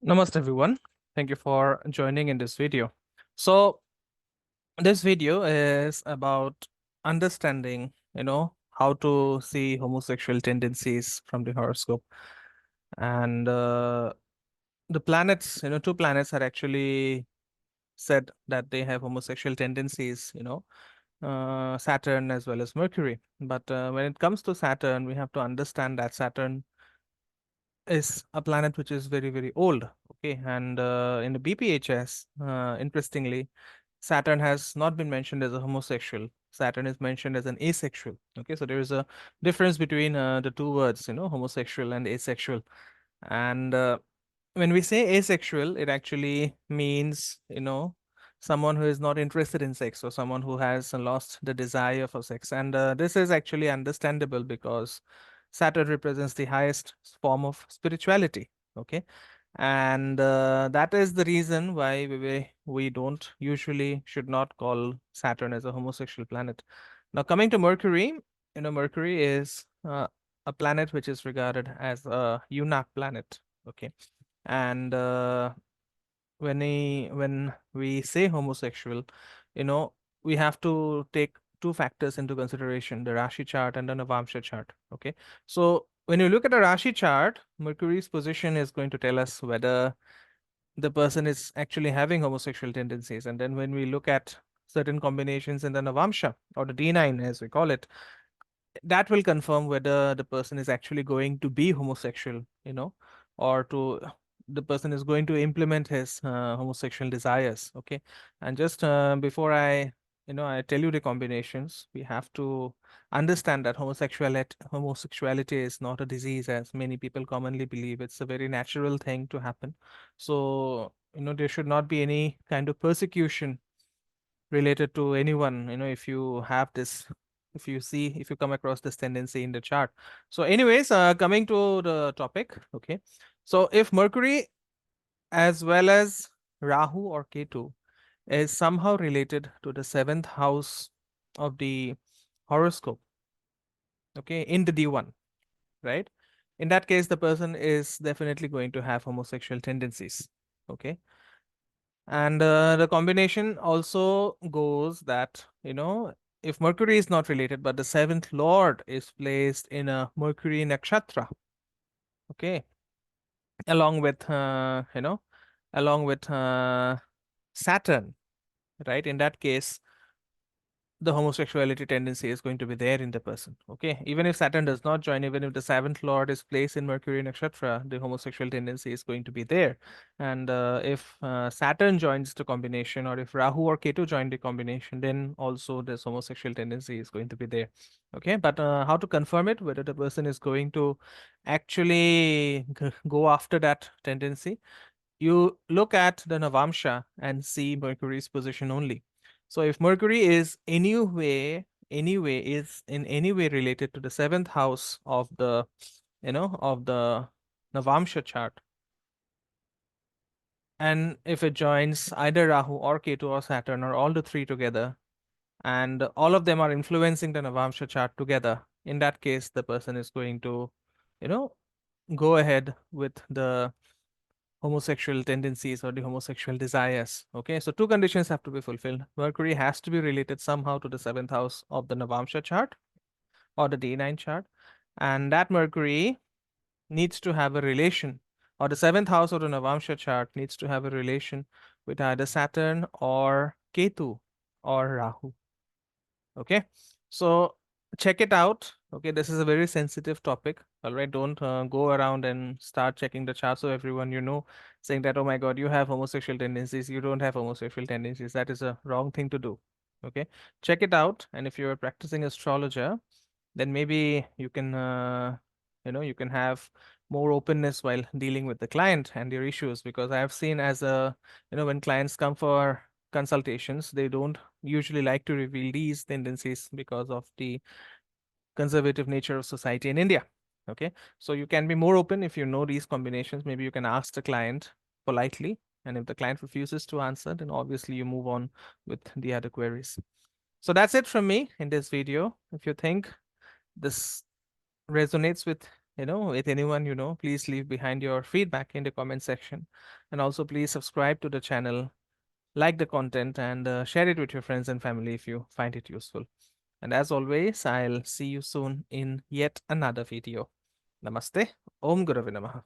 Namaste everyone. Thank you for joining in this video. So this video is about understanding, how to see homosexual tendencies from the horoscope. And the planets, two planets are actually said that they have homosexual tendencies, Saturn as well as Mercury. But when it comes to Saturn, we have to understand that Saturn is a planet which is very, very old. Okay. And in the BPHS, interestingly, Saturn has not been mentioned as a homosexual. Saturn is mentioned as an asexual. Okay. So there is a difference between the two words, homosexual and asexual. And when we say asexual, it actually means, someone who is not interested in sex or someone who has lost the desire for sex. And this is actually understandable because Saturn represents the highest form of spirituality. Okay. And that is the reason why we don't usually should not call Saturn as a homosexual planet. Now, coming to Mercury, Mercury is a planet which is regarded as a eunuch planet. Okay. And when we say homosexual, you know, we have to take two factors into consideration: the Rashi chart and the Navamsha chart. Okay, so when you look at a Rashi chart, Mercury's position is going to tell us whether the person is actually having homosexual tendencies. And then when we look at certain combinations in the Navamsha, or the D9 as we call it, that will confirm whether the person is actually going to be homosexual, or to the person is going to implement his homosexual desires. Okay. And just before I tell you the combinations, we have to understand that homosexuality is not a disease as many people commonly believe. It's a very natural thing to happen. So there should not be any kind of persecution related to anyone, if you have this, if you come across this tendency in the chart. So anyways, coming to the topic. Okay, so if Mercury as well as Rahu or Ketu is somehow related to the seventh house of the horoscope, okay, in the D1, right, in that case the person is definitely going to have homosexual tendencies. Okay. And the combination also goes that, if Mercury is not related, but the seventh lord is placed in a Mercury nakshatra, okay, along with, along with Saturn, right? In that case, the homosexuality tendency is going to be there in the person. Okay, even if Saturn does not join, even if the seventh lord is placed in Mercury nakshatra, the homosexual tendency is going to be there. And if Saturn joins the combination, or if Rahu or Ketu join the combination, then also this homosexual tendency is going to be there. Okay, but how to confirm it, whether the person is going to actually go after that tendency? You look at the Navamsha and see Mercury's position only. So if Mercury is in any way related to the seventh house of the, of the Navamsha chart, and if it joins either Rahu or Ketu or Saturn or all the three together, and all of them are influencing the Navamsha chart together, in that case, the person is going to, you know, go ahead with the homosexual tendencies or the homosexual desires. Okay, so two conditions have to be fulfilled. Mercury has to be related somehow to the seventh house of the Navamsha chart or the D9 chart, and that Mercury needs to have a relation, or the seventh house of the Navamsha chart needs to have a relation with either Saturn or Ketu or Rahu. Okay, so check it out. Okay, this is a very sensitive topic. All right, don't go around and start checking the charts of everyone saying that, oh my god, you have homosexual tendencies, you don't have homosexual tendencies. That is a wrong thing to do. Okay, check it out. And if you're a practicing astrologer, then maybe you can you can have more openness while dealing with the client and their issues, because I have seen, as a when clients come for consultations, they don't usually like to reveal these tendencies because of the conservative nature of society in India. Okay, so you can be more open if you know these combinations. Maybe you can ask the client politely, and if the client refuses to answer, then obviously you move on with the other queries. So that's it from me in this video. If you think this resonates with with anyone, please leave behind your feedback in the comment section. And also please subscribe to the channel, like the content, and share it with your friends and family if you find it useful. And as always, I'll see you soon in yet another video. Namaste. Om Gurave Namaha.